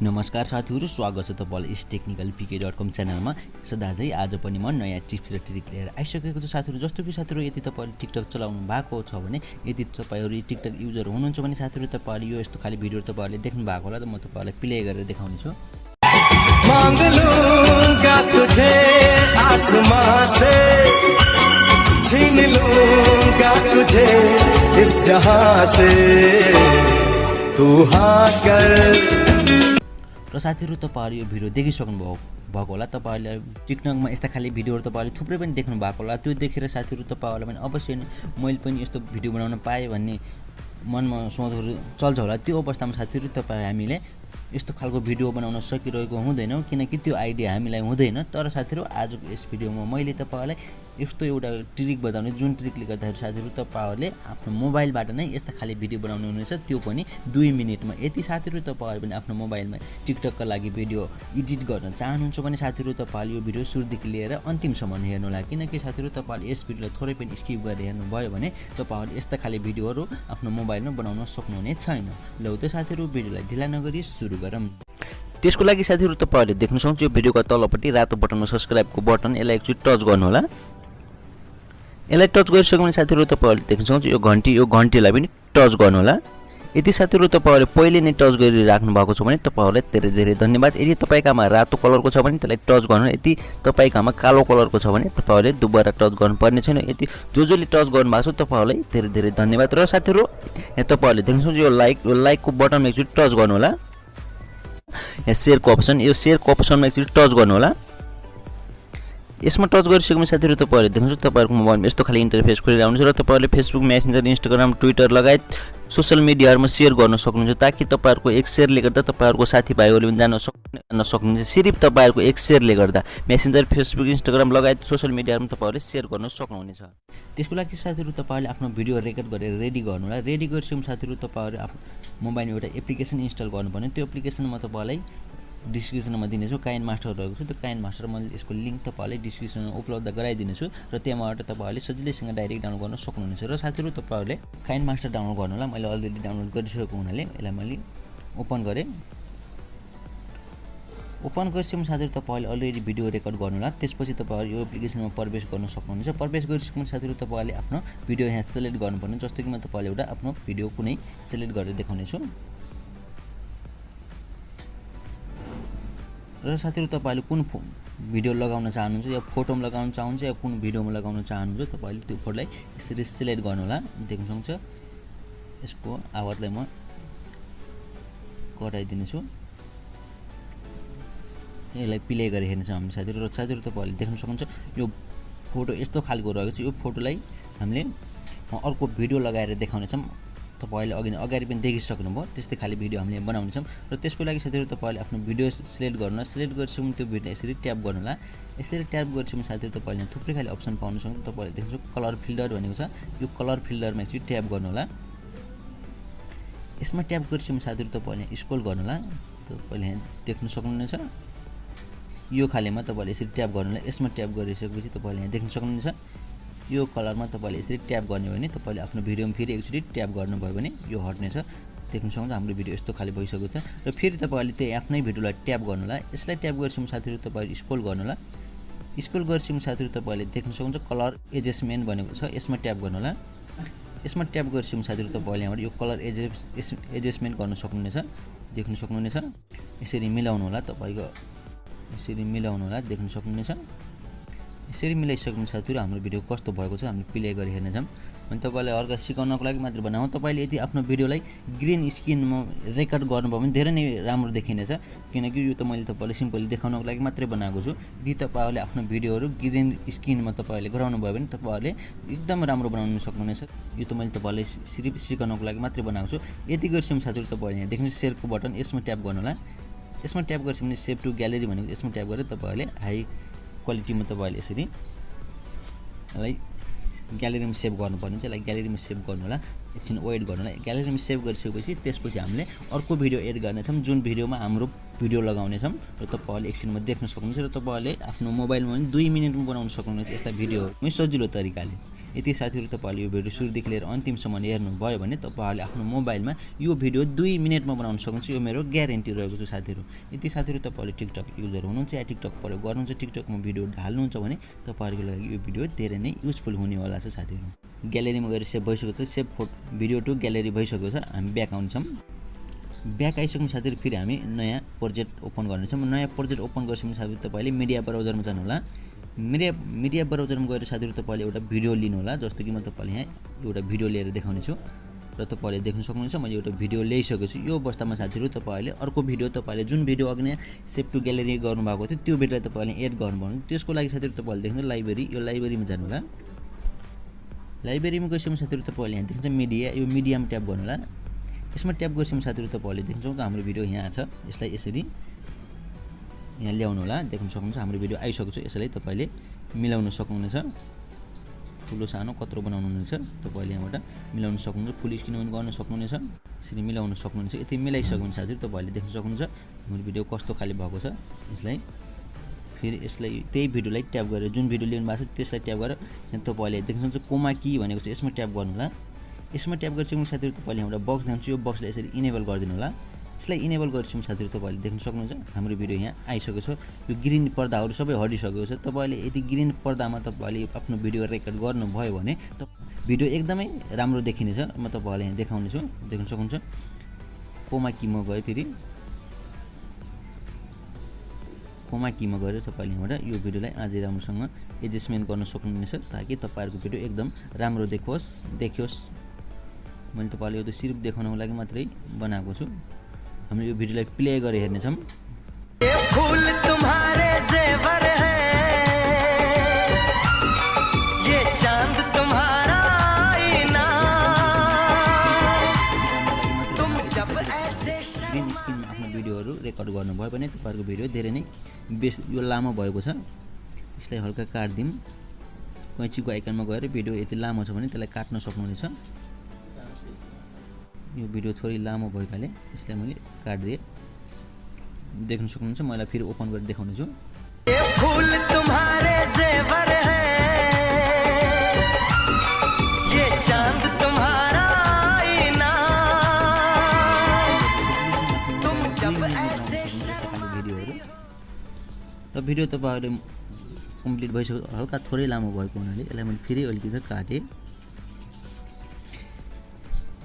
नमस्कार साथीहरु, स्वागत छ तपाईलाई टेक्निकलpk.com च्यानलमा। सदाझै आज पनि म नयाँ टिप्स र ट्रिक लिएर आइसकेको छु साथीहरु। जस्तो कि साथीहरु, यदि तपाईहरु टिकटक चलाउनु भएको छ भने, यदि तपाईहरु टिकटक युजर हुनुहुन्छ भने साथीहरु, तपाईहरु यो यस्तो खाली भिडियो तपाईहरुले देख्नु भएको होला। त म तपाईहरुलाई प्ले गरेर देखाउने छु। मांग लूंगा तुझे आसमां से, छीन लूंगा तुझे इस जहां से, तू हाँ कर। र साथीहरु, तपाईहरु यो भिडियो देखिसक्नु भएको होला। तपाईहरुले टिकटकमा यस्ता खाली भिडियोहरु तपाईहरुले थुप्रै पनि देख्नु भएको होला। त्यो देखेर साथीहरु, तपाईहरुलाई पनि अवश्य नै मैले पनि यस्तो भिडियो बनाउन पाए भन्ने मनमा सोचहरु चल्छ होला। त्यो अवस्थामा साथीहरु, हामीले यस्तो खालको भिडियो बनाउन सकिरहेको हुँदैनौं, किनकि त्यो आइडिया हामीलाई हुँदैन। तर साथीहरु, आजको यस भिडियोमा मैले तपाईहरुलाई यस्तो एउटा ट्रिक बताउने, जुन ट्रिकले गर्दाखेरि साथीहरु, तपाईहरुले आफ्नो मोबाइलबाट नै यस्ता खाली भिडियो बनाउनु हुनेछ, त्यो पनि 2 मिनेटमा। यदि साथीहरु, तपाईहरु पनि आफ्नो मोबाइलमा टिकटकका लागि भिडियो एडिट गर्न चाहनुहुन्छ भने साथीहरु, तपाईहरुले यो भिडियो सुरुदेखि लिएर अन्तिमसम्म हेर्नु होला, किनकि साथीहरु, तपाईहरुले यस भिडियोलाई थोरै पनि स्किप गरेर हेर्नु भयो भने तपाईहरुले यस्ता खाली भिडियोहरु आफ्नो मोबाइलमा बनाउन सक्नुहुने छैन। ल त साथीहरु, भिडियोलाई ढिला नगरी सुरु गरौँ। त्यसको लागि साथीहरु, तपाईहरुले देख्न सक्नुहुन्छ यो भिडियोको तलपट्टि रातो बटनमा सब्स्क्राइबको बटन, यसलाई एकचोटी टच गर्नु होला। यसलाई टच गरिसक्यो भने साथीहरु, तपाईहरुले देख्न सक्नुहुन्छ यो घण्टीलाई पनि टच गर्नु होला। यदि साथीहरु, तपाईहरुले पहिले नै टच गरिराख्नु भएको छ भने तपाईहरुलाई धेरै धेरै धन्यवाद। यदि तपाईकामा रातो कलरको छ भने त्यसलाई टच गर्नु, यदि तपाईकामा कालो कलरको छ भने तपाईहरुले दुबारा टच गर्नुपर्ने छैन। यदि जसले टच गर्नुभएको छ तपाईहरुलाई धेरै धेरै धन्यवाद। र साथीहरु, यहाँ तपाईहरुले देख्न सक्नुहुन्छ यो लाइकको बटनमा एकचोटी टच गर्नु होला। यहाँ शेयरको अप्सनमा एकचोटी टच गर्नु होला। यसमा टच गरिसकेपछि साथीहरु, तपाईहरुले देख्न सक्नुहुन्छ तपाईहरुको मोबाइलमा यस्तो खाली इन्टरफेस खोलिरहन्छ र तपाईहरुले फेसबुक, मेसेन्जर, इन्स्टाग्राम, ट्विटर लगायत सोशल मिडियाहरुमा शेयर गर्न सक्नुहुन्छ, ताकि तपाईहरुको एक शेयरले गर्दा तपाईहरुको साथीभाइहरुले पनि जान्न सक्नुहुन्छ। सिर्फ तपाईहरुको एक शेयरले गर्दा मेसेन्जर, फेसबुक, इन्स्टाग्राम लगायत सोशल मिडियाहरुमा तपाईहरुले शेयर गर्न सक्नुहुनेछ। त्यसको लागि साथीहरु, तपाईहरुले आफ्नो भिडियो रेकर्ड गरेर रेडी गर्नु होला। रेडी गरिसकेपछि साथीहरु, तपाईहरुले आफ्नो मोबाइलमा एउटा एप्लिकेसन इन्स्टल गर्नुपर्ने। त्यो एप्लिकेसन म तपाईहरुलाई डिस्क्रिप्सनमा दिनेछु। काइन मास्टर रहेको छ, त्यो काइन मास्टर मैले यसको लिंक तपाईहरुलाई डिस्क्रिप्सनमा उपलब्ध गराइदिनेछु र त्यहाँबाट तपाईहरुले सजिलैसँग डाइरेक्ट डाउनलोड गर्न सक्नुहुनेछ। र साथीहरु, तपाईहरुले काइन मास्टर डाउनलोड गर्नु होला। मैले अलरेडी डाउनलोड गरिसकेको हुनाले यसलाई मैले ओपन गरे। ओपन गरिसकेपछि साथीहरु, तपाईहरुले अलरेडी भिडियो रेकर्ड गर्नु होला। त्यसपछि तपाईहरु यो एप्लिकेसनमा प्रवेश गर्न सक्नुहुनेछ। प्रवेश गरिसकेपछि साथीहरु, तपाईहरुले आफ्नो भिडियो यहाँ सिलेक्ट गर्नुपर्ने। जस्तो कि म तपाईहरुलाई एउटा आफ्नो भिडियो कुनै सिलेक्ट गरेर देखाउने छु। र साथीहरु, तपाईहरुले कुन भिडियो लगाउन चाहनुहुन्छ, या फोटोमा लगाउन चाहनुहुन्छ या कुन भिडियोमा लगाउन चाहनुहुन्छ, तपाईहरुले त्यो फोटोलाई यसरी सिलेक्ट गर्नु होला। देख्न सक्नुहुन्छ यसको आवाजलाई म घटाइदिने छु। यसलाई प्ले गरेर हेर्न चाहनुहुन्छ साथीहरु। र साथीहरु, तपाईहरुले देख्न सक्नुहुन्छ यो फोटो यस्तो खालको रहेको छ। यो फोटोलाई हामीले अर्को भिडियो लगाएर देखाउने छौं। तपाईहरुले अगाडि पनि देखिसक्नुभयो, त्यस्तै खाली भिडियो हामीले बनाउने छौं। र त्यसको लागि साथीहरु, तपाईहरुले आफ्नो भिडियो सिलेक्ट गर्नु होला। सिलेक्ट गरिसकेपछि त्यो भिडियो यसरी ट्याप गर्नु होला। यसरी ट्याप गरिसकेपछि साथीहरु, तपाईहरुले थुप्रै खाली अप्सन पाउन सक्नुहुन्छ। तपाईहरुले देख्नुहुन्छ कलर फिल्टर भनेको छ, यो कलर फिल्टरमा एकचोटी ट्याप गर्नु होला। यसमा ट्याप गरिसकेपछि साथीहरु, तपाईहरुले स्क्रोल गर्नु होला। तपाईहरुले यहाँ देख्न सक्नुहुनेछ यो खालीमा तपाईहरुले यसरी ट्याप गर्नु होला। यसमा ट्याप गरिसकेपछि तपाईहरुले यहाँ देख्न सक्नुहुनेछ यो कलरमा तपाईहरुले यसरी ट्याप गर्ने हो भने तपाईहरुले आफ्नो भिडियोमा फेरि एकचोटी ट्याप गर्नुभयो भने यो हट्नेछ। देख्न सक्नुहुन्छ हाम्रो भिडियो यस्तो खाली भइसकेको छ। र फेरि तपाईहरुले त्यो आफ्नै भिडियोलाई ट्याप गर्नु होला। यसलाई ट्याप गरिसकेपछि साथीहरु, तपाईहरु स्क्रोल गर्नु होला। स्क्रोल गरिसकेपछि साथीहरु, तपाईहरुले देख्न सक्नुहुन्छ कलर एडजस्टमेन्ट भनेको छ, यसमा ट्याप गर्नु होला। यसमा ट्याप गरिसकेपछि साथीहरु, तपाईहरुले यहाँबाट यो कलर एडजस्टमेन्ट गर्न सक्नुहुनेछ। देख्न सक्नुहुनेछ यसरी मिलाउनु होला। तपाईको यसरी मिलाउनु होला, देख्न सक्नुहुनेछ। यसरी मिलाइसक्नु साथीहरु, हाम्रो भिडियो कस्तो भएको छ हामीले प्ले गरी हेर्न जाम। अनि तपाईलाई अर्का सिकाउनको लागि मात्र बनाऊ। तपाईले यदि आफ्नो भिडियोलाई ग्रीन स्क्रिनमा रेकर्ड गर्नुभयो भने धेरै नै राम्रो देखिनेछ, किनकि यो त मैले तपाईलाई सिम्पली देखाउनको लागि मात्रै बनाएको छु। यदि तपाईले आफ्नो भिडियोहरु ग्रीन स्क्रिनमा तपाईले गराउनु भयो भने तपाईले एकदम राम्रो बनाउन सक्नुहुनेछ। यो त मैले तपाईलाई सिर्फ सिकाउनको लागि मात्रै बनाएको छु। यदि गरिसकेपछि साथीहरु, तपाईले यहाँ देख्नुहुन्छ शेयरको बटन, यसमा ट्याप गर्नु होला। यसमा ट्याप गरिसकेपछि सेभ टु ग्यालेरी भनेको यसमा ट्याप गरेर तपाईले हाई क्वालिटीमा तपाईले यसरी यसलाई ग्यालेरीमा सेभ गर्नुपर्ने हुन्छ। यसलाई ग्यालेरीमा सेभ गर्नु होला। एकछिन वेट गर्नु होला। ग्यालेरीमा सेभ गरिसकेपछि त्यसपछि हामीले अर्को भिडियो एड गर्नेछौँ, जुन भिडियोमा हाम्रो भिडियो लगाउने छौं। र तपाईहरुले एकछिनमा देख्न सक्नुहुन्छ। र तपाईहरुले आफ्नो मोबाइलमा पनि 2 मिनेटमा बनाउन सक्नुहुनेछ यस्ता भिडियोहरु सजिलो तरिकाले। यदि साथीहरु तपाईहरुले यो भिडियो सुरुदेखि लिएर अन्तिमसम्म हेर्नुभयो भने तपाईहरुले आफ्नो मोबाइलमा यो भिडियो 2 मिनेटमा बनाउन सक्नुहुन्छ। यो मेरो ग्यारेन्टी रहेको छ साथीहरु। यदि साथीहरु तपाईहरुले टिकटक युजर हुनुहुन्छ या टिकटक प्रयोग गर्नुहुन्छ, टिकटकमा भिडियो हाल्नुहुन्छ भने तपाईहरुको लागि यो भिडियो धेरै नै युजफुल हुनेवाला छ साथीहरु। ग्यालेरीमा गएर सेभ भइसकेको छ। सेभ भिडियो टु ग्यालेरी भइसकेको छ। हामी ब्याक आउँछौँ। ब्याक आइसक्नु साथीहरु फेरि हामी नयाँ प्रोजेक्ट ओपन गर्नेछौँ। नयाँ प्रोजेक्ट ओपन गर्छौँ साथीहरु तपाईले मिडिया ब्राउजरमा जानु होला। मिडिया ब्राउजरमा गएर साथीहरु तपाईले एउटा भिडियो लिनु होला। जस्तो कि म तपाईलाई यहाँ एउटा भिडियो लिएर देखाउने छु र तपाईले देख्न सक्नुहुन्छ मैले एउटा भिडियो ल्याइसकेको छु। यो अवस्थामा साथीहरु तपाईले अर्को भिडियो तपाईले जुन भिडियो अघि नै सेभ टु ग्यालेरी गर्नु भएको थियो त्यो भिडियोलाई तपाईले एड गर्नुपर्छ। त्यसको लागि साथीहरु तपाईले देख्नु लाइब्रेरी, यो लाइब्रेरीमा जानु होला। लाइब्रेरीमा गएपछि साथीहरु तपाईले यहाँ देख्नुहुन्छ मिडिया, यो मिडियामा ट्याप गर्नु होला। यसमा ट्याप गरेपछि साथीहरु तपाईले देख्नुहुन्छ हाम्रो भिडियो यहाँ छ। यसलाई यसरी यहाँ ल्याउनु होला। देख्न सक्नुहुन्छ हाम्रो भिडियो आइसकेको छ। यसलाई तपाईले मिलाउन सक्नुहुनेछ। ठुलो सानो कत्रो बनाउनु हुनेछ। तपाईले यहाँबाट मिलाउन सक्नुहुन्छ। फुल स्क्रिन गर्न सक्नुहुनेछ। यसरी मिलाउन सक्नुहुनेछ। यति मिलाइसक्नुहुन्छ साथीहरु तपाईले देख्न सक्नुहुन्छ हाम्रो भिडियो कस्तो खाली भएको छ। यसलाई फेरि यसलाई त्यही भिडियोलाई ट्याप गरेर जुन भिडियो लिनु भएको छ त्यसलाई ट्याप गरेर यहाँ तपाईले देख्न सक्नुहुन्छ कोमा की भनेको छ। यसमा ट्याप गर्नु होला। यसमा ट्याप गरेपछि साथीहरु तपाईले एउटा बक्स देख्नुहुन्छ। यो बक्सलाई यसरी इनेबल गरिदिनु होला। यसलाई इनेबल गरेपछि साथीहरु तपाईले देख्न सक्नुहुन्छ हाम्रो भिडियो यहाँ आइसकेको छ। यो ग्रीन पर्दाहरु सबै हटिसकेको छ। तपाईले यदि ग्रीन पर्दामा तपाईले आफ्नो भिडियो रेकर्ड गर्नुभयो भने भिडियो एकदमै राम्रो देखिनेछ। म तपाईलाई यहाँ देखाउने छु। देख्न सक्नुहुन्छ कोमा कीमा गए फेरि कोमा कीमा गएर तपाईले यहाँबाट यो भिडियोलाई अझै राम्रोसँग एडजस्टमेन्ट गर्न सक्नुहुनेछ ताकि तपाईहरुको भिडियो एकदम राम्रो देखियोस्। मैले तपाईलाई यो त सिर्फ देखाउनको लागि मात्रै बनाएको छु। हामीले यो भिडियोलाई प्ले गरेर हेर्नेछौँ। ये फूल तुम्हारे जेवर है, ये चांद तुम्हारा आईना, तुम जब ऐसे ग्रीन स्क्रिनमा आफ्नो भिडियोहरु रेकर्ड गर्नुभयो भने तपाईहरुको भिडियो धेरै नै यो लामो भएको छ। यसलाई हल्का काट्दिम। कैँचीको आइकनमा गएर भिडियो यति लामो छ भने त्यसलाई काट्न सक्नुहुनेछ। यो भिडियो थोरै लामो भएकाले यसलाई मैले काट्दिए। देख्न सक्नुहुन्छ। मैले फेरि ओपन गरेर देखाउने छु। ये फूल तुम्हारे जेवर है, ये चांद तुम्हारा आईना, तुम जब ऐसे भिडियोहरु र भिडियो तपाईहरुले कम्प्लिट भइसक्यो। हल्का थोरै लामो भएको हुनाले यसलाई मैले फेरि अलिकति काटे।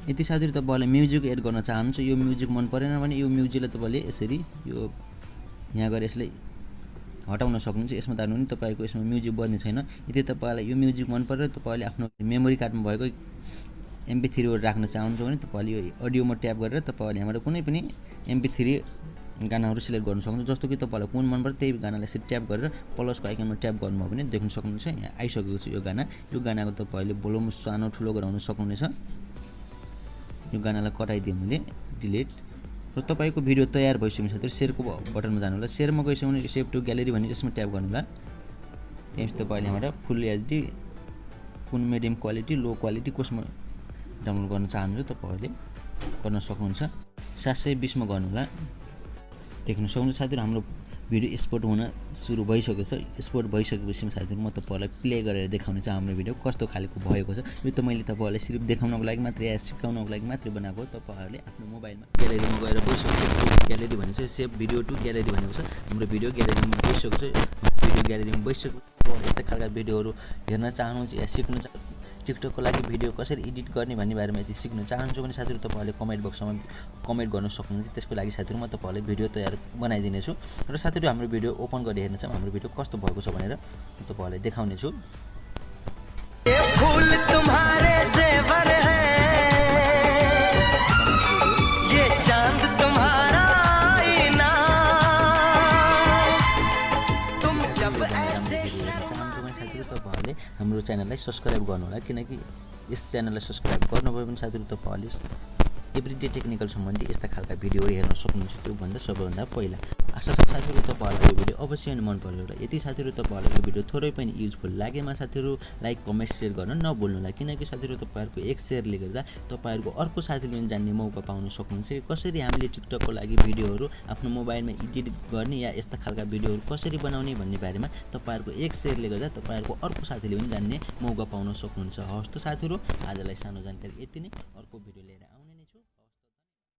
यदि साथीहरु तपाईहरुले म्युजिक एड गर्न चाहनुहुन्छ, यो म्युजिक मन परेन भने यो म्युजिकलाई तपाईले यसरी यो यहाँ गएर यसलाई हटाउन सक्नुहुन्छ। यसमा तार्नु नि तपाईको यसमा म्युजिक बज्ने छैन। यदि तपाईलाई यो म्युजिक मन परेर तपाईले आफ्नो मेमोरी कार्डमा भएको MP3 राख्न चाहनुहुन्छ भने तपाईले यो अडियोमा ट्याप गरेर तपाईले यहाँबाट कुनै पनि MP3 गानाहरु सिलेक्ट गर्न सक्नुहुन्छ। जस्तो कि तपाईलाई कुन मन पर्छ त्यही गानालाई यसरी ट्याप गरेर प्लसको आइकनमा ट्याप गर्नुभयो भने देख्न सक्नुहुन्छ यहाँ आइसकेको छ यो गाना। यो गानाको तपाईले भोल्युम सानो ठुलो गराउन सक्नुहुनेछ। यो गानालाई कटाइदिए मैले डिलिट र तपाईको भिडियो तयार भइसक्यो साथीहरु शेयरको बटनमा जानु होला। शेयरमा गएपछि भने सेभ टु ग्यालेरी भन्ने यसमा ट्याप गर्नु होला। त्यसपछि तपाईले यहाँबाट फुल एचडी कुन मिडियम क्वालिटी लो क्वालिटी कसमा डाउनलोड गर्न चाहनुहुन्छ तपाईले गर्न सक्नुहुन्छ। 720 मा गर्नु होला। देख्न सक्नुहुन्छ साथीहरु हाम्रो भिडियो एक्सपोर्ट हुन सुरु भइसकेको छ। एक्सपोर्ट भइसकेपछि साथीहरु म तपाईलाई प्ले गरेर देखाउने छु हाम्रो भिडियो कस्तो खालको भएको छ। यो त मैले तपाईलाई सिर्फ देखाउनको लागि मात्रै या सिकाउनको लागि मात्रै बनाएको। तपाईहरुले आफ्नो मोबाइलमा ग्यालेरीमा गएर बसिसकेको ग्यालेरी भनेको छ सेभ भिडियो टु ग्यालेरी भनेको छ। हाम्रो भिडियो ग्यालेरीमा बसिसकेको छ। भिडियो ग्यालेरीमा बसिसकेको यस्ता खालका भिडियोहरु हेर्न चाहनुहुन्छ या सिक्न चाहनुहुन्छ, टिकटकको लागि भिडियो कसरी एडिट गर्ने भन्ने बारेमा यदि सिक्न चाहनुहुन्छ भने साथीहरु तपाईहरुले कमेन्ट बक्समा कमेन्ट गर्न सक्नुहुन्छ। त्यसको लागि साथीहरु म तपाईहरुलाई भिडियो तयार बनाइदिने छु र साथीहरु हाम्रो भिडियो ओपन गरेर हेर्न चाहनुहुन्छ हाम्रो भिडियो कस्तो भएको छ भनेर म तपाईहरुलाई देखाउने छु। ये फूल तुम्हारे जेवर है, ये चांद तुम्हारा आईना, तुम जब ऐसे चाहनुहुन्छ भने साथीहरु तपाईहरुले हाम्रो च्यानललाई सब्स्क्राइब गर्नु होला। किनकि यस च्यानललाई सब्स्क्राइब गर्नुभयो भने साथीहरु तपाईहरुले एभ्रीडे टेक्निकल सम्बन्धी यस्ता खालका भिडियोहरू हेर्न सक्नुहुन्छ त्यो भन्दा सबैभन्दा पहिला। आशा छ साथीहरु तपाईहरुलाई यो भिडियो अवश्य नै मन पर्यो होला। यदि साथीहरु तपाईहरुलाई यो भिडियो थोरै पनि युजफुल लागेमा साथीहरु लाइक कमेन्ट शेयर गर्न नभुल्नु होला, किनकि साथीहरु तपाईहरुको एक शेयरले गर्दा तपाईहरुको अर्को साथीले पनि जान्ने मौका पाउन सक्नुहुन्छ। कसरी हामीले टिकटकको लागि भिडियोहरू आफ्नो मोबाइलमा एडिट गर्ने या यस्ता खालका भिडियोहरू कसरी बनाउने भन्ने बारेमा तपाईहरुको एक शेयरले गर्दा तपाईहरुको अर्को साथीले पनि जान्ने मौका पाउन सक्नुहुन्छ। हवस् त साथीहरु, आजलाई सानो जानकारी यति नै। अर्को भिडियो लिएर आउँ।